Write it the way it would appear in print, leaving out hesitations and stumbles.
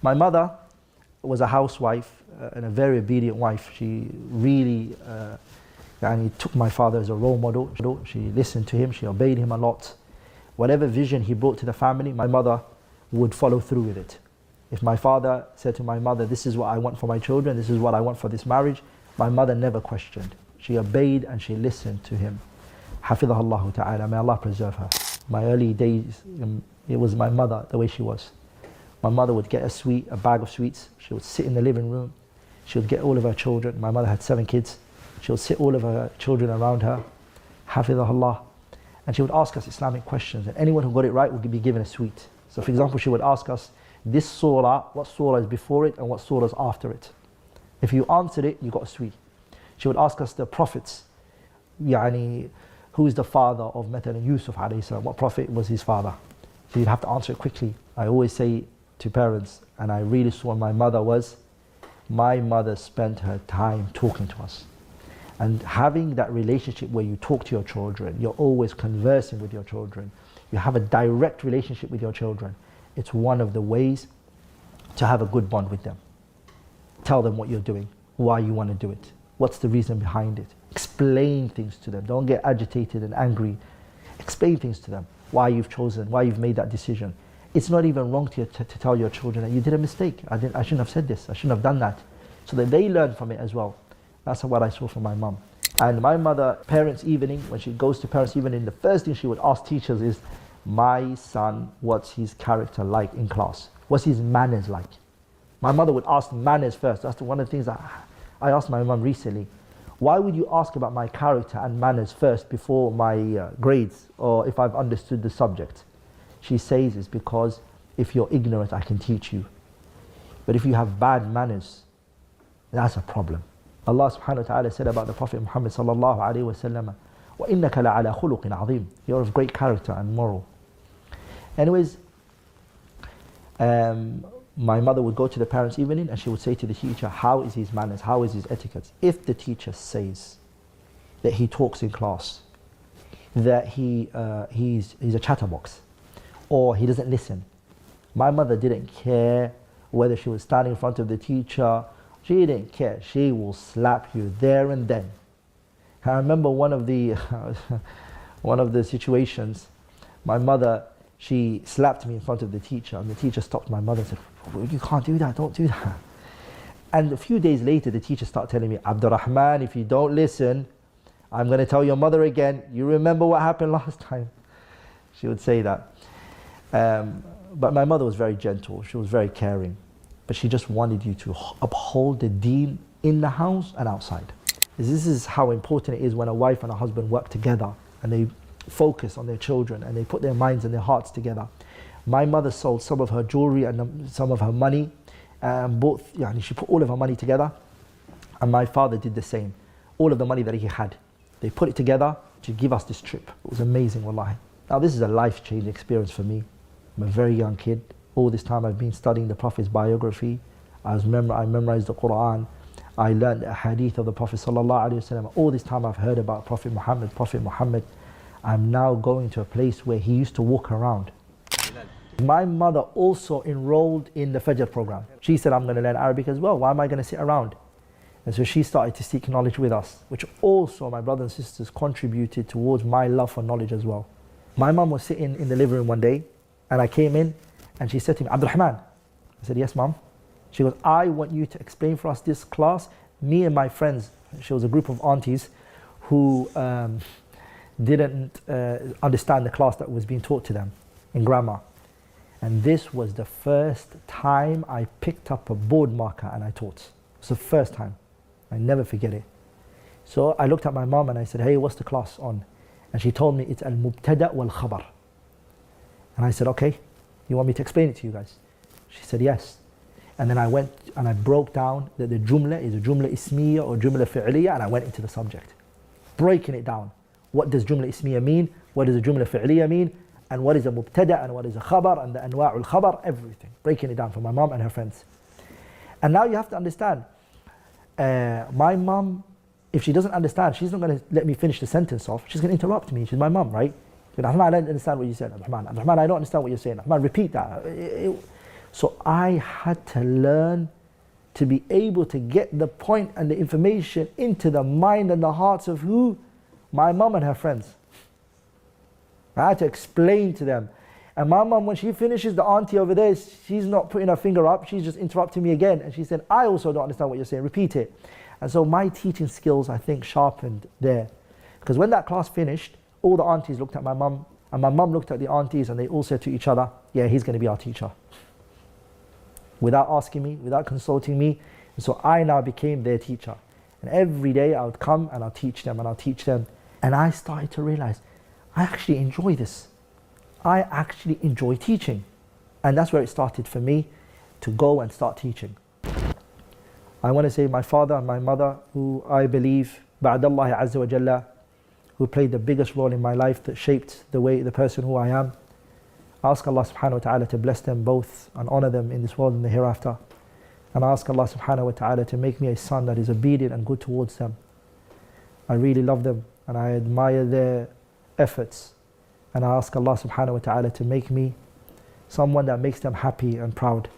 My mother was a housewife and a very obedient wife. She really took my father as a role model. She listened to him, she obeyed him a lot. Whatever vision he brought to the family, my mother would follow through with it. If my father said to my mother, this is what I want for my children, this is what I want for this marriage, my mother never questioned. She obeyed and she listened to him. Hafidhahullah ta'ala, may Allah preserve her. My early days, it was my mother, the way she was. My mother would get a bag of sweets. She would sit in the living room. She would get all of her children. My mother had 7 kids. She would sit all of her children around her. Hafidhahullah. And she would ask us Islamic questions. And anyone who got it right would be given a sweet. So for example, she would ask us, this surah, what surah is before it and what surah is after it? If you answered it, you got a sweet. She would ask us the prophets. Who is the father of Yusuf alayhi salam? What prophet was his father? So you'd have to answer it quickly. I always say to parents, and I really saw my mother spent her time talking to us. And having that relationship where you talk to your children, you're always conversing with your children, you have a direct relationship with your children, it's one of the ways to have a good bond with them. Tell them what you're doing, why you want to do it, what's the reason behind it. Explain things to them. Don't get agitated and angry. Explain things to them, why you've chosen, why you've made that decision. It's not even wrong to tell your children that you did a mistake. I shouldn't have said this, I shouldn't have done that. So that they learn from it as well. That's what I saw from my mum. And my mother, parents' evening, when she goes to parents' evening, the first thing she would ask teachers is, my son, what's his character like in class? What's his manners like? My mother would ask manners first. That's one of the things that I asked my mum recently. Why would you ask about my character and manners first before my grades or if I've understood the subject? She says it's because if you're ignorant, I can teach you. But if you have bad manners, that's a problem. Allah subhanahu wa ta'ala said about the Prophet Muhammad sallallahu alayhi wa sallam, وَإِنَّكَ لَعَلَى خُلُقٍ عَظِيمٍ. You're of great character and moral. Anyways, my mother would go to the parents' evening and she would say to the teacher, how is his manners, how is his etiquette? If the teacher says that he talks in class, that he's a chatterbox, or he doesn't listen, my mother didn't care whether she was standing in front of the teacher. She didn't care. She will slap you there and then. I remember one of the situations, my mother, she slapped me in front of the teacher, and the teacher stopped my mother and said, you can't do that, don't do that. And a few days later, the teacher started telling me, Abdulrahman, if you don't listen, I'm going to tell your mother again, you remember what happened last time? She would say that. But my mother was very gentle, she was very caring. But she just wanted you to uphold the deen in the house and outside. This is how important it is when a wife and a husband work together and they focus on their children and they put their minds and their hearts together. My mother sold some of her jewelry and some of her money, she put all of her money together, and my father did the same. All of the money that he had, they put it together to give us this trip. It was amazing, wallahi. Now this is a life-changing experience for me. I'm a very young kid. All this time I've been studying the Prophet's biography. I memorized the Quran. I learned a hadith of the Prophet sallallahu alaihi wasallam. All this time I've heard about Prophet Muhammad. I'm now going to a place where he used to walk around. My mother also enrolled in the Fajr program. She said, I'm going to learn Arabic as well. Why am I going to sit around? And so she started to seek knowledge with us, which also my brothers and sisters contributed towards my love for knowledge as well. My mum was sitting in the living room one day, and I came in, and she said to me, Abdulrahman. I said, yes, mum. She goes, I want you to explain for us this class. Me and my friends, she was a group of aunties who didn't understand the class that was being taught to them in grammar. And this was the first time I picked up a board marker and I taught. It was the first time. I never forget it. So I looked at my mom and I said, hey, what's the class on? And she told me it's al-mubtada wal-khabar. And I said, okay, you want me to explain it to you guys? She said, yes. And then I went and I broke down that the jumla is a jumla ismiya or jumla fi'liya, and I went into the subject. Breaking it down. What does jumla ismiya mean? What does a jumla fi'liya mean? And what is a mubtada and what is a khabar and the anwa'ul khabar, everything. Breaking it down for my mom and her friends. And now you have to understand, my mom, if she doesn't understand, she's not going to let me finish the sentence off. She's going to interrupt me. She's my mom, right? Abdulrahman, I don't understand what you said. Abdulrahman, I don't understand what you're saying. Abdulrahman, repeat that. So I had to learn to be able to get the point and the information into the mind and the hearts of who? My mum and her friends. I had to explain to them. And my mum, when she finishes, the auntie over there, she's not putting her finger up, she's just interrupting me again. And she said, I also don't understand what you're saying, repeat it. And so my teaching skills, I think, sharpened there. Because when that class finished, all the aunties looked at my mum, and my mum looked at the aunties, and they all said to each other, yeah, he's going to be our teacher. Without asking me, without consulting me. And so I now became their teacher. And every day I would come and I'll teach them and I'll teach them. And I started to realize, I actually enjoy this. I actually enjoy teaching. And that's where it started for me to go and start teaching. I want to say my father and my mother, who I believe, Ba'd Allah Azza wa Jalla, who played the biggest role in my life, that shaped the person who I am. I ask Allah subhanahu wa ta'ala to bless them both and honor them in this world and the hereafter. And I ask Allah subhanahu wa ta'ala to make me a son that is obedient and good towards them. I really love them and I admire their efforts. And I ask Allah subhanahu wa ta'ala to make me someone that makes them happy and proud.